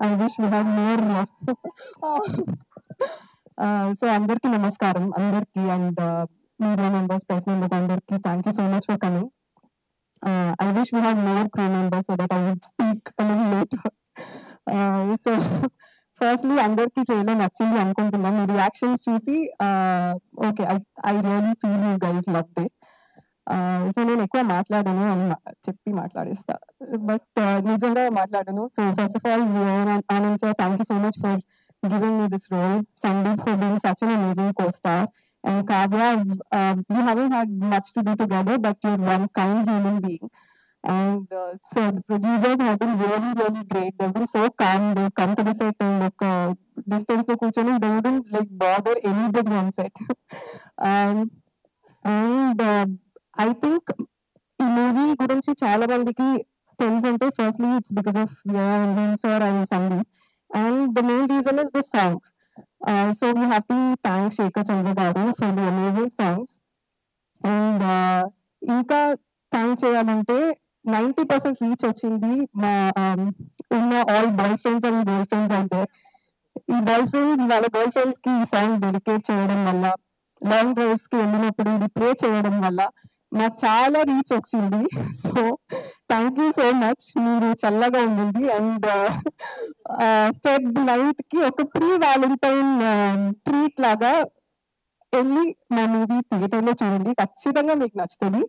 I wish we had more. So అందరికీ నమస్కారం అందరికీ and media members press members అందరికీ thank you so much for coming. I wish we had more crew members so that I would speak a little later. So firstly అందరికీ trailer నచ్చింది అనుకుంటున్నాం. మీ reactions చూసి okay I really feel you guys loved it. So నేను ఎక్కువ మాట్లాడాను అని చెప్పి మాట్లాడేస్తా, but నిజంగా మాట్లాడాను. So first of all Anand sir, thank you so much for giving me this role. Sandeep for being such an amazing co-star. And Kavya, we haven't had much to do together, but you're one kind human being. And so the producers have been really, really great. They've been so calm. They come to the set and look distance lo kuchoni. They wouldn't like bother anybody on set. And I think ఈ movie గురించి చాలా మందికి తెలుసంటే firstly it's because of sir and Sandeep. And the main reason is the songs. So we have to thank Shekhar Chandra Garu for the amazing songs. And ఇంకా thank చేయాలంటే 90% reach వచ్చింది మా ఉన్న all boyfriends and girlfriends అయితే. ఈ boyfriends వాళ్ళ girlfriends కి ఈ సాంగ్ డెడికేట్ చేయడం వల్ల, లాంగ్ డ్రైవ్స్ కి వెళ్ళినప్పుడు ఇది ప్లే చేయడం వల్ల నాకు చాలా రీచ్ వచ్చింది. So thank you so much. మీరు చల్లగా ఉండండి. అండ్ Feb 9th కి ఒక ప్రీ వ్యాలంటైన్ ట్రీట్ లాగా వెళ్ళి మా మూవీ థియేటర్లో చూడండి, ఖచ్చితంగా మీకు నచ్చుతుంది.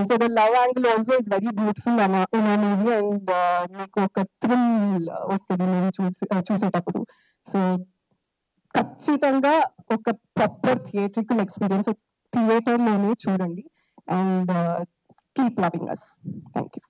So the love angle also is very beautiful in ఆ మూవీ. అండ్ మీకు ఒక థ్రిల్ వస్తుంది మూవీ చూసేటప్పుడు. సో ఖచ్చితంగా ఒక ప్రాపర్ థియేట్రికల్ ఎక్స్పీరియన్స్ థియేటర్లోనే చూడండి. And keep loving us. Thank you.